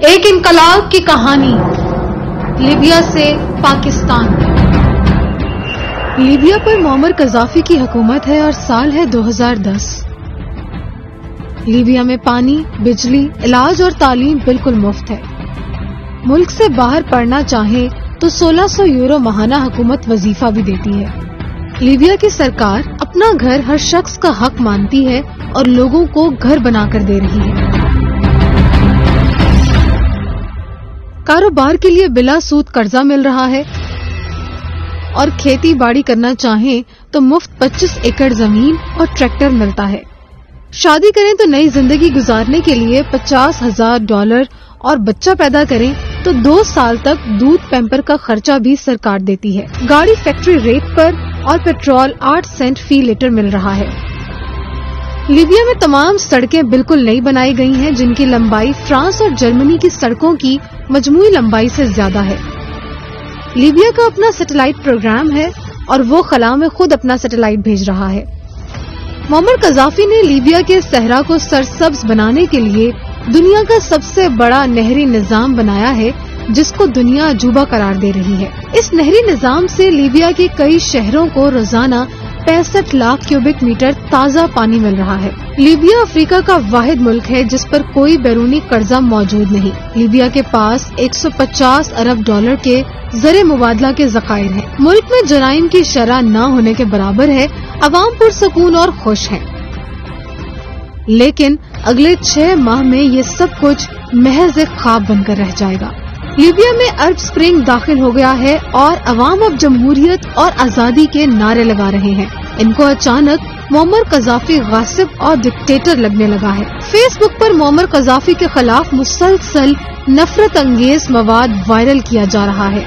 ایک انقلاب کی کہانی لیبیا سے پاکستان۔ لیبیا پر معمر قذافی کی حکومت ہے اور سال ہے 2010۔ لیبیا میں پانی، بجلی، علاج اور تعلیم بالکل مفت ہے۔ ملک سے باہر پڑھنا چاہیں تو 1600 یورو ماہانہ حکومت وظیفہ بھی دیتی ہے۔ لیبیا کی سرکار اپنا گھر ہر شخص کا حق مانتی ہے اور لوگوں کو گھر بنا کر دے رہی ہے۔ کاروبار کے لیے بلا سود قرضہ مل رہا ہے اور کھیتی باڑی کرنا چاہیں تو مفت 25 ایکڑ زمین اور ٹریکٹر ملتا ہے۔ شادی کریں تو نئی زندگی گزارنے کے لیے $50,000 اور بچہ پیدا کریں تو 2 سال تک دودھ پیمپر کا خرچہ بھی سرکار دیتی ہے۔ گاڑی فیکٹری ریٹ پر اور پیٹرول 8 سینٹ فی لیٹر مل رہا ہے۔ لیبیا میں تمام سڑکیں بالکل نئی بنائی گئی ہیں جن کی لمبائی فرانس اور جرمنی کی سڑکوں کی مجموعی لمبائی سے زیادہ ہے۔ لیبیا کا اپنا سیٹلائٹ پروگرام ہے اور وہ خلا میں خود اپنا سیٹلائٹ بھیج رہا ہے۔ معمر قذافی نے لیبیا کے صحرا کو سرسبز بنانے کے لیے دنیا کا سب سے بڑا نہری نظام بنایا ہے جس کو دنیا عجوبہ قرار دے رہی ہے۔ اس نہری نظام سے لیبیا کے کئی شہروں کو روزانہ 65 لاکھ کیوبک میٹر تازہ پانی مل رہا ہے۔ لیبیا افریقہ کا واحد ملک ہے جس پر کوئی بیرونی قرضہ موجود نہیں۔ لیبیا کے پاس $150 ارب کے زر مبادلہ کے ذخائر ہیں۔ ملک میں جرائم کی شرح نہ ہونے کے برابر ہے۔ عوام پرسکون اور خوش ہیں، لیکن اگلے 6 ماہ میں یہ سب کچھ محض ایک خواب بن کر رہ جائے گا۔ لیبیا میں عرب سپرنگ داخل ہو گیا ہے اور عوام اب جمہوریت اور آزادی کے نعرے لگا رہے ہیں۔ ان کو اچانک معمر قذافی غاصب اور ڈکٹیٹر لگنے لگا ہے۔ فیس بک پر معمر قذافی کے خلاف مسلسل نفرت انگیز مواد وائرل کیا جا رہا ہے۔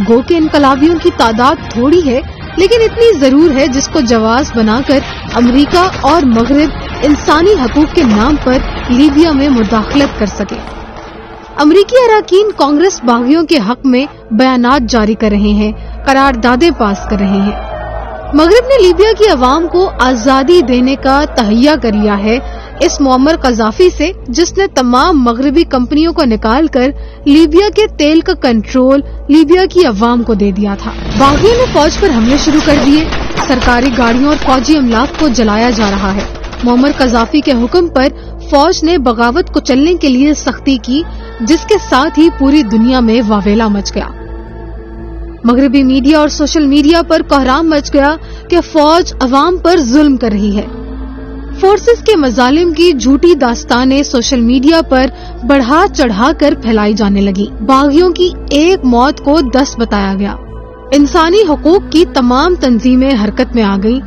گو کہ انقلابیوں کی تعداد تھوڑی ہے لیکن اتنی ضرور ہے جس کو جواز بنا کر امریکہ اور مغرب انسانی حقوق کے نام پر لیبیا میں مداخلت کر سکے۔ امریکی اراکین کانگریس باغیوں کے حق میں بیانات جاری کر رہے ہیں، قراردادیں پاس کر رہے ہیں۔ مغرب نے لیبیا کی عوام کو آزادی دینے کا تہیہ کر لیا ہے اس معمر قذافی سے جس نے تمام مغربی کمپنیوں کو نکال کر لیبیا کے تیل کا کنٹرول لیبیا کی عوام کو دے دیا تھا۔ باغیوں نے فوج پر حملے شروع کر دیے، سرکاری گاڑیوں اور فوجی املاک کو جلایا جا رہا ہے۔ معمر قذافی کے حکم پر فوج نے بغاوت کو چلنے کے لیے سختی کی جس کے ساتھ ہی پوری دنیا میں واویلا مچ گیا۔ مغربی میڈیا اور سوشل میڈیا پر کوہرام مچ گیا کہ فوج عوام پر ظلم کر رہی ہے۔ فورسز کے مظالم کی جھوٹی داستانیں سوشل میڈیا پر بڑھا چڑھا کر پھیلائی جانے لگی۔ باغیوں کی ایک موت کو 10 بتایا گیا۔ انسانی حقوق کی تمام تنظیمیں حرکت میں آ گئیں۔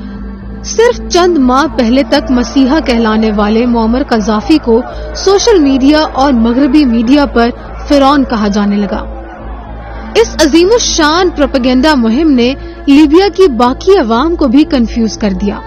صرف چند ماہ پہلے تک مسیحا کہلانے والے معمر قذافی کو سوشل میڈیا اور مغربی میڈیا پر فرعون کہا جانے لگا۔ اس عظیم الشان پروپیگنڈا مہم نے لیبیا کی باقی عوام کو بھی کنفیوز کر دیا۔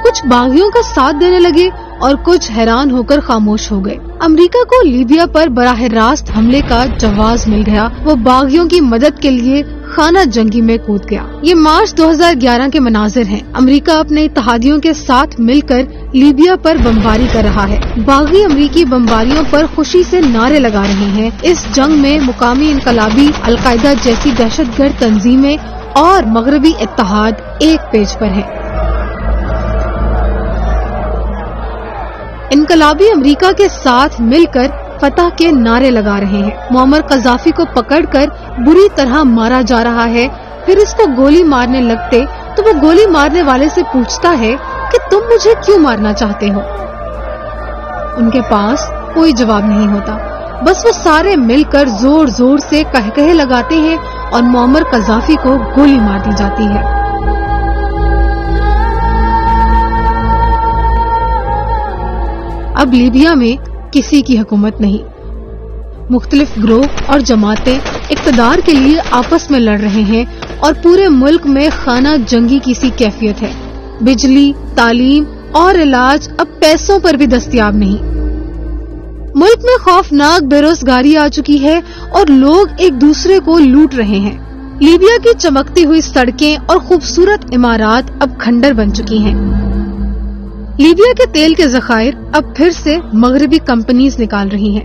کچھ باغیوں کا ساتھ دینے لگے اور کچھ حیران ہو کر خاموش ہو گئے۔ امریکہ کو لیبیا پر براہ راست حملے کا جواز مل گیا۔ وہ باغیوں کی مدد کے لیے خانہ جنگی میں کود گیا۔ یہ مارچ 2011 کے مناظر ہیں۔ امریکہ اپنے اتحادیوں کے ساتھ مل کر لیبیا پر بمباری کر رہا ہے۔ باغی امریکی بمباریوں پر خوشی سے نعرے لگا رہے ہیں۔ اس جنگ میں مقامی انقلابی، القاعدہ جیسی دہشت گرد تنظیمیں اور مغربی اتحاد ایک پیج پر ہیں۔ انقلابی امریکہ کے ساتھ مل کر فتح کے نعرے لگا رہے ہیں۔ معمر قذافی کو پکڑ کر بری طرح مارا جا رہا ہے۔ پھر اس کو گولی مارنے لگتے تو وہ گولی مارنے والے سے پوچھتا ہے کہ تم مجھے کیوں مارنا چاہتے ہو؟ ان کے پاس کوئی جواب نہیں ہوتا، بس وہ سارے مل کر زور زور سے قہقہے لگاتے ہیں اور معمر قذافی کو گولی مار دی جاتی ہے۔ اب لیبیا میں کسی کی حکومت نہیں۔ مختلف گروہ اور جماعتیں اقتدار کے لیے آپس میں لڑ رہے ہیں اور پورے ملک میں خانہ جنگی کی سی کیفیت ہے۔ بجلی، تعلیم اور علاج اب پیسوں پر بھی دستیاب نہیں۔ ملک میں خوفناک بے روزگاری آ چکی ہے اور لوگ ایک دوسرے کو لوٹ رہے ہیں۔ لیبیا کی چمکتی ہوئی سڑکیں اور خوبصورت عمارات اب کھنڈر بن چکی ہیں۔ لیبیا کے تیل کے ذخائر اب پھر سے مغربی کمپنیز نکال رہی ہیں۔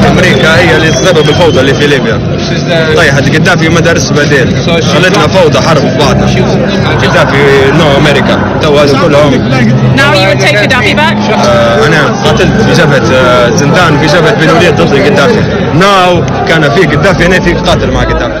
أمريكا هي اللي تسبب الفوضى اللي في ليبيا. طيحت قدافي مدارس بديل، خلتنا فوضى حرب في بعضنا. قدافي نو أمريكا تو هذا كلهم. Now you would take Gaddafi back? أنا قتلت في جبهة زندان، في جبهة بن وليد ضد قدافي. ناو كان في قدافي، أنا في قاتل مع قدافي.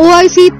OIC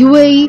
UAE,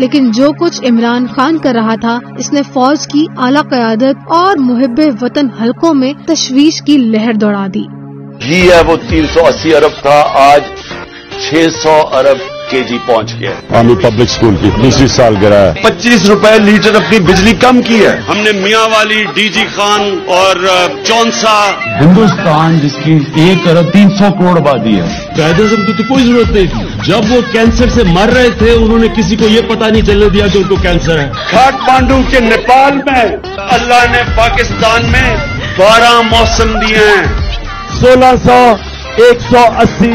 لیکن جو کچھ عمران خان کر رہا تھا اس نے فوج کی اعلیٰ قیادت اور محب وطن حلقوں میں تشویش کی لہر دوڑا دی۔ یہ ہے وہ 380 ارب تھا، آج 600 ارب کے جی پہنچ گیا۔ عامی پبلک اسکول کی دوسری سال گرا ہے، 25 روپے لیٹر اپنی بجلی کم کی ہے ہم نے۔ میاں والی، ڈی جی خان اور چونسا، ہندوستان جس کی 1 ارب 300 کروڑ آبادی ہے، قائد اعظم کی تو کوئی ضرورت نہیں تھی۔ جب وہ کینسر سے مر رہے تھے انہوں نے کسی کو یہ پتا نہیں چلنے دیا کہ ان کو کینسر ہے۔ کھاٹمانڈو کے نیپال میں اللہ نے پاکستان میں 12 موسم دیے ہیں، 1600 180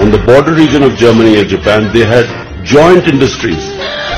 On the border region of Germany and Japan, they had joint industries.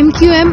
MQM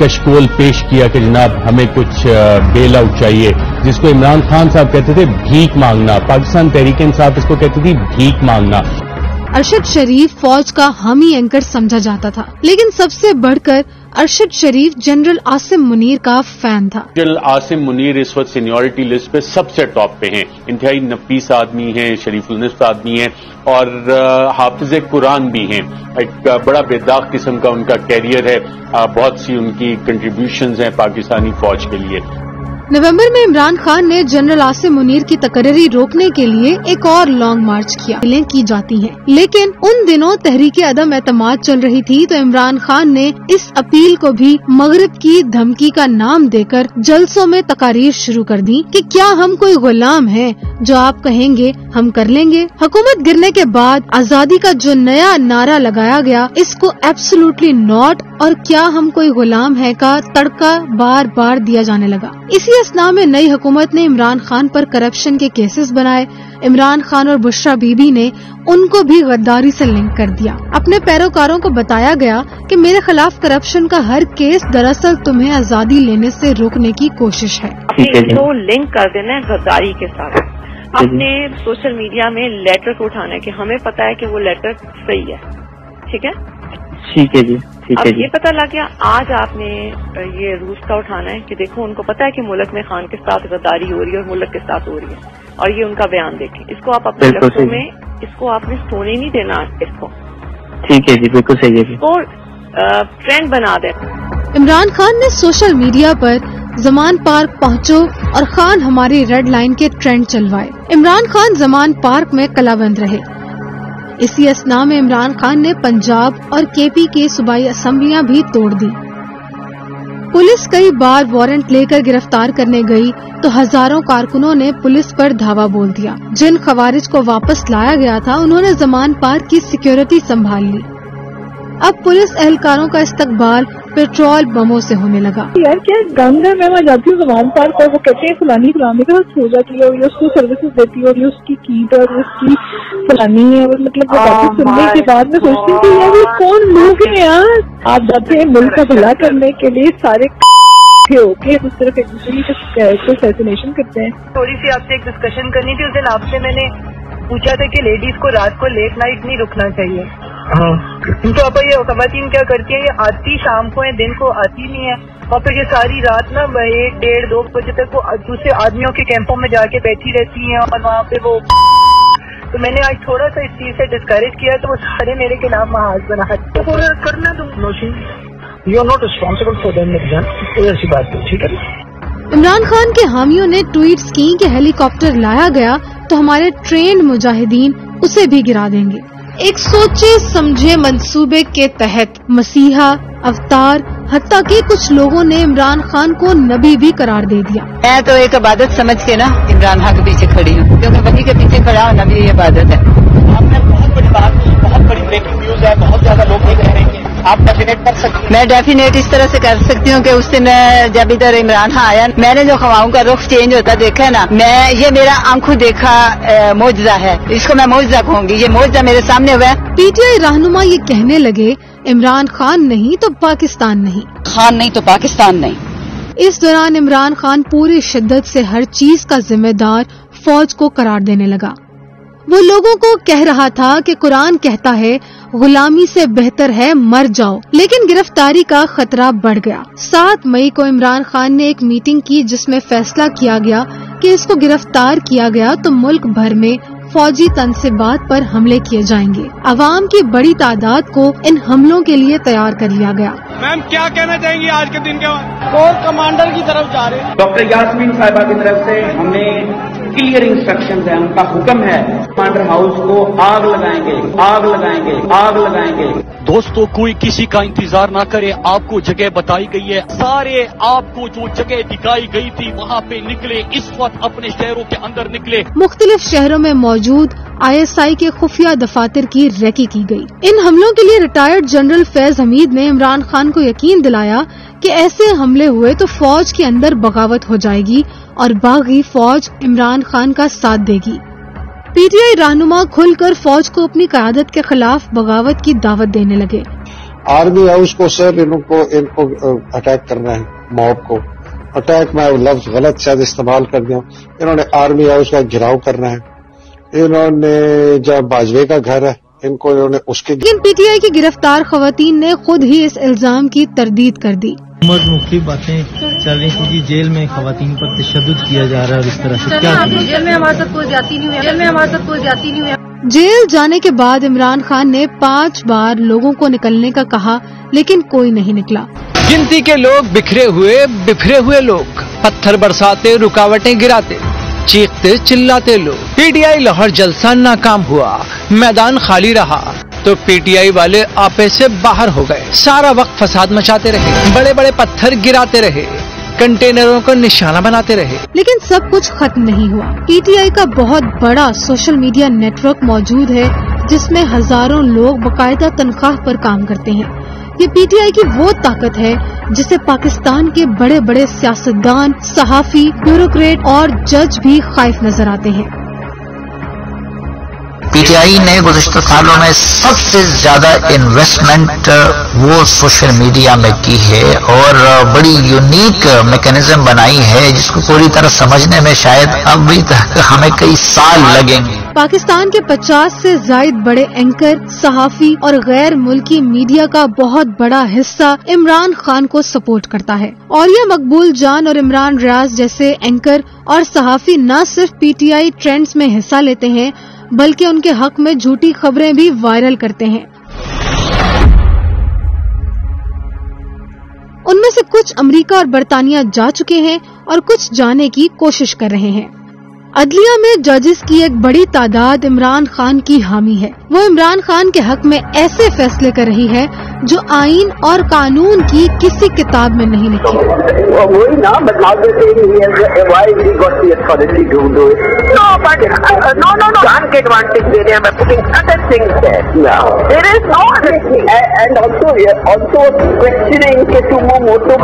کشکول پیش کیا کہ جناب ہمیں کچھ بیل آؤٹ چاہیے، جس کو عمران خان صاحب کہتے تھے بھیک مانگنا، پاکستان تحریک انصاف اس کو کہتی تھی بھیک مانگنا۔ ارشد شریف فوج کا حامی اینکر سمجھا جاتا تھا، لیکن سب سے بڑھ کر ارشد شریف جنرل عاصم منیر کا فین تھا۔ جنرل عاصم منیر اس وقت سینیورٹی لسٹ پہ سب سے ٹاپ پہ ہیں، انتہائی نفیس آدمی ہیں، شریف النفس آدمی ہیں اور حافظ قرآن بھی ہیں۔ ایک بڑا بے داغ قسم کا ان کا کیریئر ہے، بہت سی ان کی کنٹریبیوشنز ہیں پاکستانی فوج کے لیے۔ نومبر میں عمران خان نے جنرل عاصم منیر کی تقرری روکنے کے لیے ایک اور لانگ مارچ کیا کی جاتی ہیں، لیکن ان دنوں تحریک عدم اعتماد چل رہی تھی تو عمران خان نے اس اپیل کو بھی مغرب کی دھمکی کا نام دے کر جلسوں میں تقاریر شروع کر دی کہ کیا ہم کوئی غلام ہیں، جو آپ کہیں گے ہم کر لیں گے۔ حکومت گرنے کے بعد آزادی کا جو نیا نعرہ لگایا گیا، اس کو ایبسولوٹلی ناٹ اور کیا ہم کوئی غلام ہے کا تڑکا بار بار دیا جانے لگا۔ اسی اسنا میں نئی حکومت نے عمران خان پر کرپشن کے کیسز بنائے۔ عمران خان اور بشرا بی بی نے ان کو بھی غداری سے لنک کر دیا۔ اپنے پیروکاروں کو بتایا گیا کہ میرے خلاف کرپشن کا ہر کیس دراصل تمہیں آزادی لینے سے روکنے کی کوشش ہے۔ تو لنک کر دینا ہے غداری کے ساتھ، اپنے سوشل میڈیا میں لیٹر کو اٹھانا ہے کہ ہمیں پتا ہے کہ وہ لیٹر صحیح ہے، ٹھیک ہے جی۔ اب یہ پتہ لگ گیا، آج آپ نے یہ روس کا اٹھانا ہے کہ دیکھو ان کو پتا ہے کہ ملک میں خان کے ساتھ غداری ہو رہی ہے اور ملک کے ساتھ ہو رہی ہے، اور یہ ان کا بیان دیکھیں۔ اس کو آپ اپنے لفظوں میں اس کو آپ نے سونے نہیں دینا، اس کو ٹھیک ہے جی، بالکل صحیح ہے، تو ٹرینڈ بنا دیں۔ عمران خان نے سوشل میڈیا پر زمان پارک پہنچو اور خان ہماری ریڈ لائن کے ٹرینڈ چلوائے۔ عمران خان زمان پارک میں کلا بند رہے۔ اسی اسنا میں عمران خان نے پنجاب اور کے پی کی صوبائی اسمبلیاں بھی توڑ دی۔ پولیس کئی بار وارنٹ لے کر گرفتار کرنے گئی تو ہزاروں کارکنوں نے پولیس پر دھاوا بول دیا۔ جن خوارج کو واپس لایا گیا تھا انہوں نے زمان پارک کی سیکیورٹی سنبھال لی۔ اب پولیس اہلکاروں کا استقبال پیٹرول بموں سے ہونے لگا۔ یار کیا گند ہے، میں وہاں جاتی ہوں زمان پارک اور وہ کہتے ہیں فلانی فلانی کا ہو جاتی ہے اور اس کو سروسز دیتی ہے اور اس کی کیٹ اور اس کی فلانی ہے، اور مطلب سننے کے بعد میں سوچتی ہوں کہ یار یہ کون لوگ ہیں یار۔ آپ جاتے ہیں ملک کا بھلا کرنے کے لیے، سارے ہو کے اس طرف ایک دوسرے کو اسیسینیشن کرتے ہیں۔ تھوڑی سی آپ سے ایک ڈسکشن کرنی تھی۔ اس دن آپ سے میں نے پوچھا تھا کہ لیڈیز کو رات کو لیٹ نائٹ نہیں رکنا چاہیے، تو آپ یہ خواتین کیا کرتی ہیں، یہ آتی شام کو ہے، دن کو آتی نہیں ہے، اور پھر یہ ساری رات نا 1, 1:30, 2 بجے تک وہ دوسرے آدمیوں کے کیمپوں میں جا کے بیٹھی رہتی ہیں اور وہاں پہ وہ، تو میں نے آج تھوڑا سا اس چیز سے ڈسکریج کیا تو وہ سارے میرے کے نام محاذ بنا تو کرنا تم نوشی you are not responsible for them, ایسی بات ہے، ٹھیک ہے۔ عمران خان کے حامیوں نے ٹویٹس کی کہ ہیلی کاپٹر لایا گیا تو ہمارے ٹرینڈ مجاہدین اسے بھی گرا دیں گے۔ ایک سوچے سمجھے منصوبے کے تحت مسیحا، اوتار، حتیٰ کہ کچھ لوگوں نے عمران خان کو نبی بھی قرار دے دیا۔ میں تو ایک عبادت سمجھ کے نا عمران خان کے پیچھے کھڑی ہوں، کیونکہ ولی کے پیچھے کھڑا ہونا بھی یہ عبادت ہے۔ آپ نے بہت بڑی بات کی، بہت بڑی بریکنگ نیوز ہے، بہت زیادہ لوگ دیکھ رہے ہیں، آپ ڈیفینیٹ کر سکتے ہیں؟ میں ڈیفینیٹ اس طرح سے کر سکتی ہوں کہ اس دن جب ادھر عمران خان آیا، میں نے جو خواہوں کا رخ چینج ہوتا دیکھا ہے نا، یہ میرا آنکھوں دیکھا معجزہ ہے، اس کو میں معجزہ کہوں گی، یہ معجزہ میرے سامنے ہوا ہے۔ پی ٹی آئی رہنما یہ کہنے لگے عمران خان نہیں تو پاکستان نہیں، خان نہیں تو پاکستان نہیں۔ اس دوران عمران خان پوری شدت سے ہر چیز کا ذمہ دار فوج کو قرار دینے لگا۔ وہ لوگوں کو کہہ رہا تھا کہ قرآن کہتا ہے غلامی سے بہتر ہے مر جاؤ، لیکن گرفتاری کا خطرہ بڑھ گیا۔ 7 مئی کو عمران خان نے ایک میٹنگ کی جس میں فیصلہ کیا گیا کہ اس کو گرفتار کیا گیا تو ملک بھر میں فوجی تنصیبات پر حملے کیے جائیں گے۔ عوام کی بڑی تعداد کو ان حملوں کے لیے تیار کر لیا گیا۔ میم کیا کہنا چاہیں گی آج کے دن کے بعد؟ کور کمانڈر کی طرف جا رہے ہیں ڈاکٹر یاسمین صاحبہ کی طرف سے ہمیں کلیئر انسٹرکشن ہے، ان کا حکم ہے کمانڈر ہاؤس کو آگ لگائیں گے، آگ لگائیں گے، آگ لگائیں گے۔ دوستو کوئی کسی کا انتظار نہ کرے، آپ کو جگہ بتائی گئی ہے، سارے آپ کو جو جگہ دکھائی گئی تھی وہاں پہ نکلے، اس وقت اپنے شہروں کے اندر نکلے۔ مختلف شہروں میں موجود ISI کے خفیہ دفاتر کی ریکی کی گئی۔ ان حملوں کے لیے ریٹائرڈ جنرل فیض حمید نے عمران خان کو یقین دلایا کہ ایسے حملے ہوئے تو فوج کے اندر بغاوت ہو جائے گی اور باغی فوج عمران خان کا ساتھ دے گی۔ پی ٹی آئی رہنما کھل کر فوج کو اپنی قیادت کے خلاف بغاوت کی دعوت دینے لگے۔ آرمی ہاؤس کو سر ان کو اٹیک کرنا ہے، موب کو اٹیک، میں لفظ غلط شاید استعمال کر دیا، انہوں نے آرمی ہاؤس کا گھراؤ کرنا ہے، انہوں نے جب باجوے کا گھر ہے ان کو انہوں نے اس کے، لیکن پی ٹی آئی کی گرفتار خواتین نے خود ہی اس الزام کی تردید کر دی۔ مختلف باتیں چل رہی تھی کہ جیل میں خواتین پر تشدد کیا جا رہا ہے، اور اس طرح سے کیا جیل میں ہمارے ساتھ کوئی زیادتی نہیں ہوئی، جیل جانے کے بعد عمران خان نے 5 بار لوگوں کو نکلنے کا کہا لیکن کوئی نہیں نکلا۔ گنتی کے لوگ بکھرے ہوئے لوگ، پتھر برساتے، رکاوٹیں گراتے، چیختے چلاتے لوگ۔ پی ٹی آئی لاہور جلسہ ناکام ہوا، میدان خالی رہا تو پی ٹی آئی والے آپے سے باہر ہو گئے، سارا وقت فساد مچاتے رہے، بڑے بڑے پتھر گراتے رہے، کنٹینروں کو نشانہ بناتے رہے، لیکن سب کچھ ختم نہیں ہوا۔ پی ٹی آئی کا بہت بڑا سوشل میڈیا نیٹ ورک موجود ہے جس میں ہزاروں لوگ باقاعدہ تنخواہ پر کام کرتے ہیں۔ یہ پی ٹی آئی کی وہ طاقت ہے جسے پاکستان کے بڑے بڑے سیاستدان، صحافی، بیوروکریٹ اور جج بھی خائف نظر آتے ہیں۔ پی ٹی آئی نے گزشتہ سالوں میں سب سے زیادہ انویسٹمنٹ وہ سوشل میڈیا میں کی ہے اور بڑی یونیک میکینزم بنائی ہے جس کو پوری طرح سمجھنے میں شاید ابھی تک ہمیں کئی سال لگیں گے۔ پاکستان کے 50 سے زائد بڑے اینکر، صحافی اور غیر ملکی میڈیا کا بہت بڑا حصہ عمران خان کو سپورٹ کرتا ہے، اور یہ مقبول جان اور عمران ریاض جیسے اینکر اور صحافی نہ صرف پی ٹی آئی ٹرینڈز میں حصہ لیتے ہیں بلکہ ان کے حق میں جھوٹی خبریں بھی وائرل کرتے ہیں۔ ان میں سے کچھ امریکہ اور برطانیہ جا چکے ہیں اور کچھ جانے کی کوشش کر رہے ہیں۔ عدلیہ میں ججز کی ایک بڑی تعداد عمران خان کی حامی ہے، وہ عمران خان کے حق میں ایسے فیصلے کر رہی ہے جو آئین اور قانون کی کسی کتاب میں نہیں لکھی۔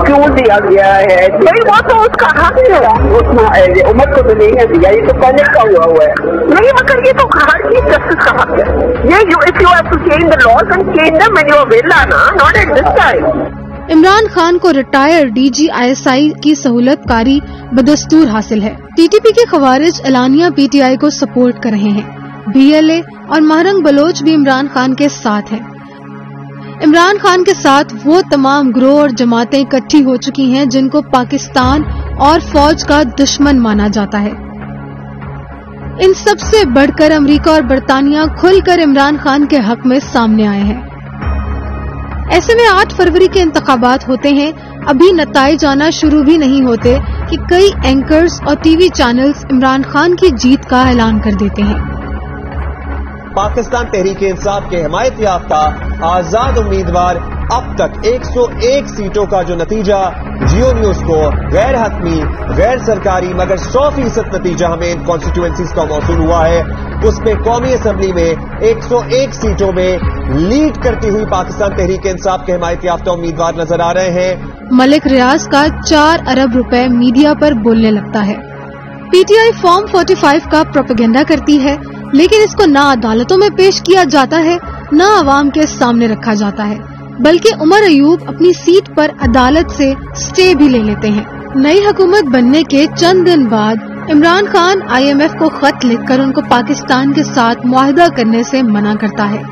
کیوں دیا گیا ہے؟ وہ تو اس کا حق ہے، عمر کو تو نہیں ہے دیا، یہ تو پہلے کا ہوا ہے، نہیں مگر یہ تو ہر چیز جسٹس کا حق ہے۔ یہ if you have to change the laws and change them when you are well, not at this time۔ Imran Khan کو retire D G I S I کی سہولت کاری بدستور حاصل ہے۔ ٹی ٹی پی کے خوارج اعلانیہ پی ٹی آئی کو سپورٹ کر رہے ہیں۔ بی ایل اے اور مہرنگ بلوچ بھی عمران خان کے ساتھ ہیں۔ عمران خان کے ساتھ وہ تمام گروہ اور جماعتیں اکٹھی ہو چکی ہیں جن کو پاکستان اور فوج کا دشمن مانا جاتا ہے۔ ان سب سے بڑھ کر امریکہ اور برطانیہ کھل کر عمران خان کے حق میں سامنے آئے ہیں۔ ایسے میں 8 فروری کے انتخابات ہوتے ہیں، ابھی نتائج آنا شروع بھی نہیں ہوتے کہ کئی اینکرز اور T V channels Imran Khan کی جیت کا اعلان کر دیتے ہیں۔ پاکستان تحریک انصاف کے حمایت یافتہ آزاد امیدوار اب تک 101 سیٹوں کا جو نتیجہ جیو نیوز کو غیر حتمی، غیر سرکاری مگر 100% نتیجہ ہمیں ان کانسٹیٹوئنسیز کا موصول ہوا ہے، اس میں قومی اسمبلی میں 101 سیٹوں میں لیڈ کرتی ہوئی پاکستان تحریک انصاف کے حمایت یافتہ امیدوار نظر آ رہے ہیں۔ ملک ریاض کا 4 ارب روپے میڈیا پر بولنے لگتا ہے۔ پی ٹی آئی فارم 45 کا پروپیگنڈا کرتی ہے، لیکن اس کو نہ عدالتوں میں پیش کیا جاتا ہے نہ عوام کے سامنے رکھا جاتا ہے، بلکہ عمر ایوب اپنی سیٹ پر عدالت سے سٹے بھی لے لیتے ہیں۔ نئی حکومت بننے کے چند دن بعد Imran Khan I M F کو خط لکھ کر ان کو پاکستان کے ساتھ معاہدہ کرنے سے منع کرتا ہے۔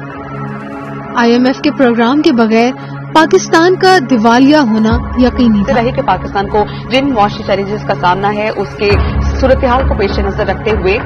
آئی ایم ایف کے پروگرام کے بغیر پاکستان کا دیوالیہ ہونا یقینی تھا۔ کہ پاکستان کو جن معاشی چیلنجز کا سامنا ہے اس کے صورتحال کو پیش نظر رکھتے ہوئے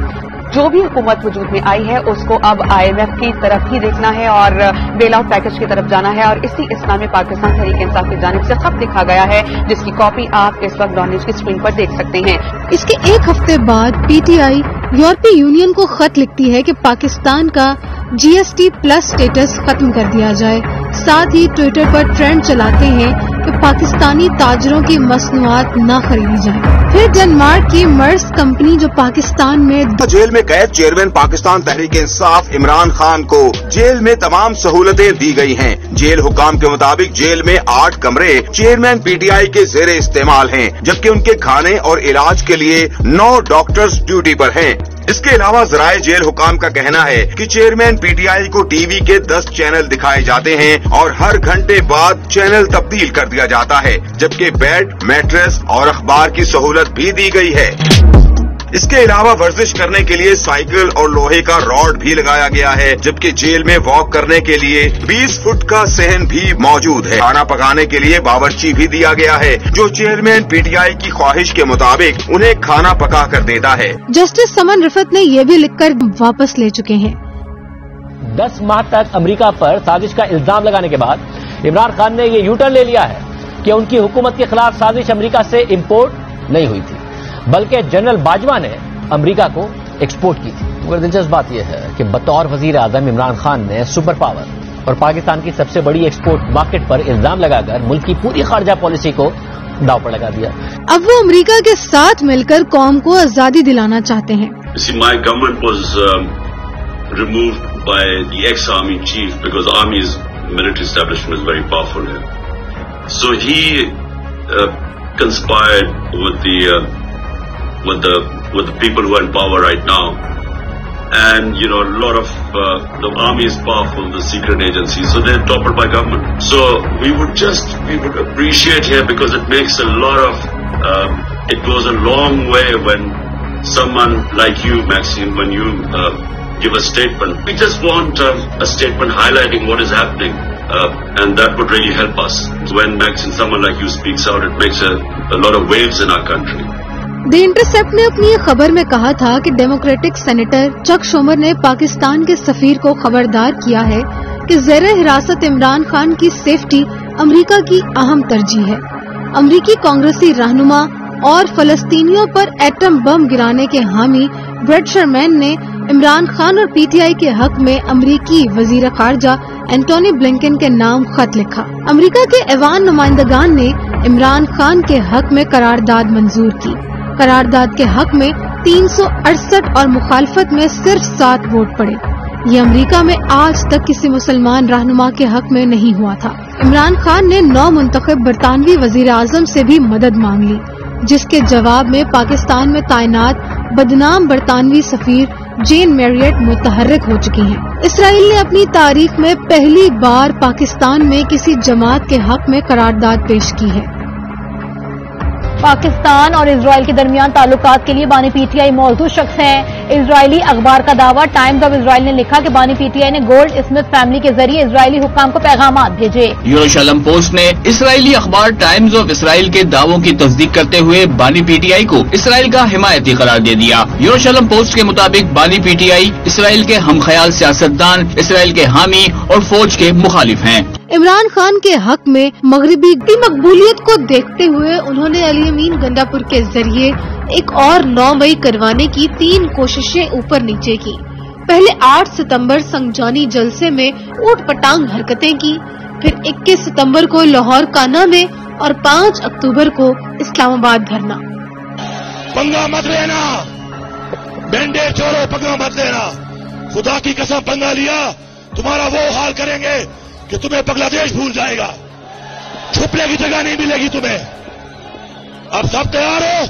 جو بھی حکومت وجود میں آئی ہے اس کو اب آئی ایم ایف کی طرف ہی دیکھنا ہے اور بیل آؤٹ پیکج کی طرف جانا ہے، اور اسی اسلام میں پاکستان تحریک انصاف کی جانب سے خط لکھا گیا ہے جس کی کاپی آپ اس وقت ڈان نیوز کی اسکرین پر دیکھ سکتے ہیں۔ اس کے 1 ہفتے بعد پی ٹی آئی یورپی یونین کو خط لکھتی ہے کہ پاکستان کا جی ایس ٹی پلس سٹیٹس ختم کر دیا جائے، ساتھ ہی ٹویٹر پر ٹرینڈ چلاتے ہیں کہ پاکستانی تاجروں کی مصنوعات نہ خریدی جائیں۔ پھر ڈنمارک کی مرس کمپنی جو پاکستان میں جیل میں قید چیئرمین پاکستان تحریک انصاف عمران خان کو جیل میں تمام سہولتیں دی گئی ہیں۔ جیل حکام کے مطابق جیل میں 8 کمرے چیئرمین پی ٹی آئی کے زیر استعمال ہیں، جبکہ ان کے کھانے اور علاج کے لیے 9 ڈاکٹرز ڈیوٹی پر ہیں۔ اس کے علاوہ ذرائع جیل حکام کا کہنا ہے کہ چیئرمین پی ٹی آئی کو ٹی وی کے 10 چینل دکھائے جاتے ہیں اور ہر گھنٹے بعد چینل تبدیل کر دیا جاتا ہے، جبکہ بیڈ، میٹریس اور اخبار کی سہولت بھی دی گئی ہے۔ اس کے علاوہ ورزش کرنے کے لیے سائیکل اور لوہے کا راڈ بھی لگایا گیا ہے، جبکہ جیل میں واک کرنے کے لیے 20 فٹ کا صحن بھی موجود ہے۔ کھانا پکانے کے لیے باورچی بھی دیا گیا ہے، جو چیئرمین پی ٹی آئی کی خواہش کے مطابق انہیں کھانا پکا کر دیتا ہے۔ جسٹس سمن رفت نے یہ بھی لکھ کر واپس لے چکے ہیں۔ 10 ماہ تک امریکہ پر سازش کا الزام لگانے کے بعد عمران خان نے یہ یو ٹرن لے لیا ہے کہ ان کی حکومت کے خلاف سازش امریکہ سے امپورٹ نہیں ہوئی تھی، بلکہ جنرل باجوہ نے امریکہ کو ایکسپورٹ کی تھی۔ مگر دلچسپ بات یہ ہے کہ بطور وزیر اعظم عمران خان نے سپر پاور اور پاکستان کی سب سے بڑی ایکسپورٹ مارکیٹ پر الزام لگا کر ملک کی پوری خارجہ پالیسی کو داؤ پر لگا دیا۔ اب وہ امریکہ کے ساتھ مل کر قوم کو آزادی دلانا چاہتے ہیں۔ My government was removed by the ex-army chief because army's military establishment is very powerful here. So he conspired with the people who are in power right now, and a lot of the army is powerful, the secret agencies, so they're toppled by government. So we would appreciate here, because it makes a lot of it goes a long way when someone like you, Maxine, when you give a statement. We just want a statement highlighting what is happening, and that would really help us. When Maxine, someone like you speaks out, it makes a lot of waves in our country. The intercept نے اپنی خبر میں کہا تھا کہ democratic senator چک شومر نے پاکستان کے سفیر کو خبردار کیا ہے کہ زیر حراست عمران خان کی سیفٹی امریکہ کی اہم ترجیح ہے۔ امریکی کانگریسی رہنما اور فلسطینیوں پر ایٹم بم گرانے کے حامی بریٹ شرمین نے عمران خان اور پی ٹی آئی کے حق میں امریکی وزیر خارجہ اینٹونی بلنکن کے نام خط لکھا۔ امریکہ کے ایوان نمائندگان نے عمران خان کے حق میں قرارداد منظور کی۔ قرارداد کے حق میں 368 اور مخالفت میں صرف 7 ووٹ پڑے۔ یہ امریکہ میں آج تک کسی مسلمان رہنما کے حق میں نہیں ہوا تھا۔ عمران خان نے نو منتخب برطانوی وزیر اعظم سے بھی مدد مانگ لی، جس کے جواب میں پاکستان میں تعینات بدنام برطانوی سفیر جین میریٹ متحرک ہو چکی ہیں۔ اسرائیل نے اپنی تاریخ میں پہلی بار پاکستان میں کسی جماعت کے حق میں قرارداد پیش کی ہے۔ پاکستان اور اسرائیل کے درمیان تعلقات کے لیے بانی پی ٹی آئی موضوع شخص ہیں۔ اسرائیلی اخبار کا دعویٰ ٹائمز آف اسرائیل نے لکھا کہ بانی پی ٹی آئی نے گولڈ اسمتھ فیملی کے ذریعے اسرائیلی حکام کو پیغامات بھیجے۔ یروشلم پوسٹ نے اسرائیلی اخبار ٹائمز آف اسرائیل کے دعووں کی تصدیق کرتے ہوئے بانی پی ٹی آئی کو اسرائیل کا حمایتی قرار دے دیا۔ یروشلم پوسٹ کے مطابق بانی پی ٹی آئی اسرائیل کے ہم خیال سیاستدان، اسرائیل کے حامی اور فوج کے مخالف ہیں۔ عمران خان کے حق میں مغربی کی مقبولیت کو دیکھتے ہوئے انہوں نے علی امین گنڈاپور کے ذریعے ایک اور 9 مئی کروانے کی 3 کوششیں اوپر نیچے کی۔ پہلے 8 ستمبر سنگجانی جلسے میں اوٹ پٹانگ حرکتیں کی، پھر 21 ستمبر کو لاہور کانا میں اور 5 اکتوبر کو اسلام آباد دھرنا۔ پنگا مت لینا، بینڈے چھوڑو، پنگا مت لینا، خدا کی قسم پنگا لیا تمہارا وہ حال کریں گے کہ تمہیں بنگلہ دیش بھول جائے گا، چھپنے کی جگہ نہیں ملے گی تمہیں۔ اب سب تیار ہو؟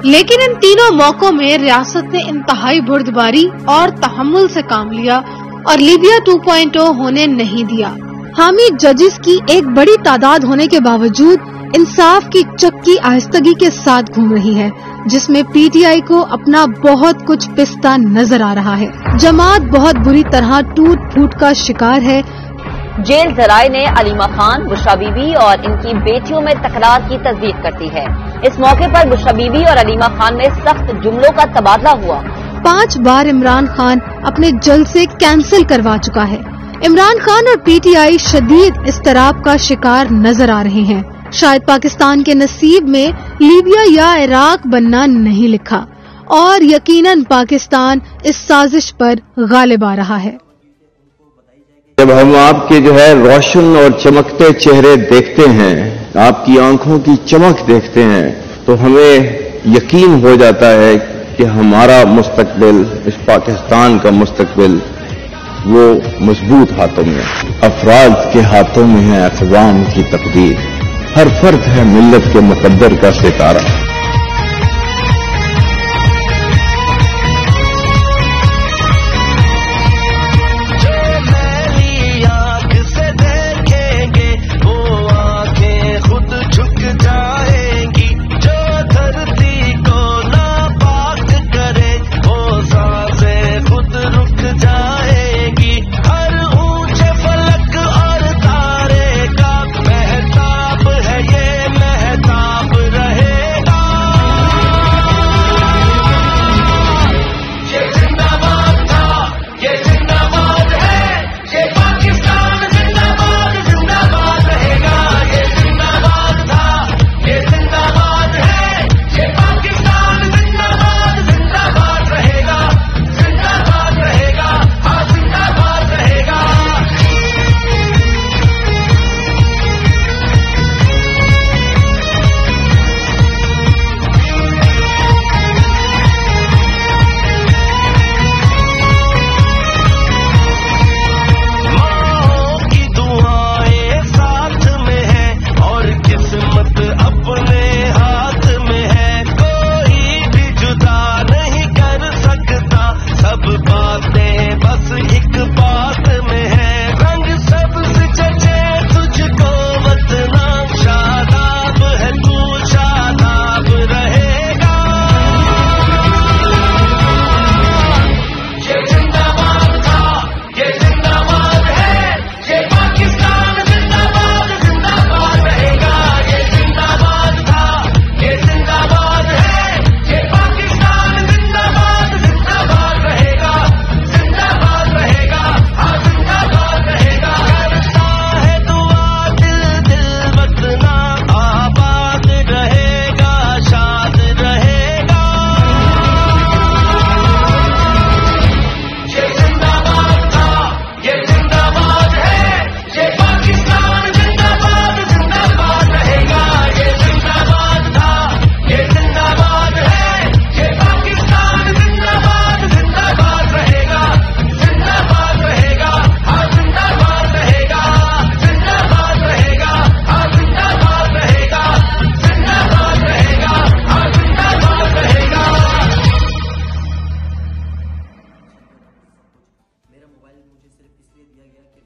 لیکن ان تینوں موقعوں میں ریاست نے انتہائی بردباری اور تحمل سے کام لیا اور لیبیا 2.0 ہونے نہیں دیا۔ حامی ججز کی ایک بڑی تعداد ہونے کے باوجود انصاف کی چکی آہستگی کے ساتھ گھوم رہی ہے، جس میں پی ٹی آئی کو اپنا بہت کچھ پستہ نظر آ رہا ہے۔ جماعت بہت بری طرح ٹوٹ پھوٹ کا شکار ہے۔ جیل ذرائع نے علیمہ خان، بشرا بی بی اور ان کی بیٹیوں میں تکرار کی تصدیق کرتی ہے۔ اس موقع پر بشرا بی بی اور علیمہ خان میں سخت جملوں کا تبادلہ ہوا۔ 5 بار عمران خان اپنے جلسے کینسل کروا چکا ہے۔ عمران خان اور پی ٹی آئی شدید اضطراب کا شکار نظر آ رہے ہیں۔ شاید پاکستان کے نصیب میں لیبیا یا عراق بننا نہیں لکھا، اور یقیناً پاکستان اس سازش پر غالب آ رہا ہے۔ جب ہم آپ کے روشن اور چمکتے چہرے دیکھتے ہیں، آپ کی آنکھوں کی چمک دیکھتے ہیں، تو ہمیں یقین ہو جاتا ہے کہ ہمارا مستقبل، اس پاکستان کا مستقبل، وہ مضبوط ہاتھوں میں، افراد کے ہاتھوں میں ہے، اقوام کی تقدیر۔ ہر فرد ہے ملت کے مقدر کا ستارہ۔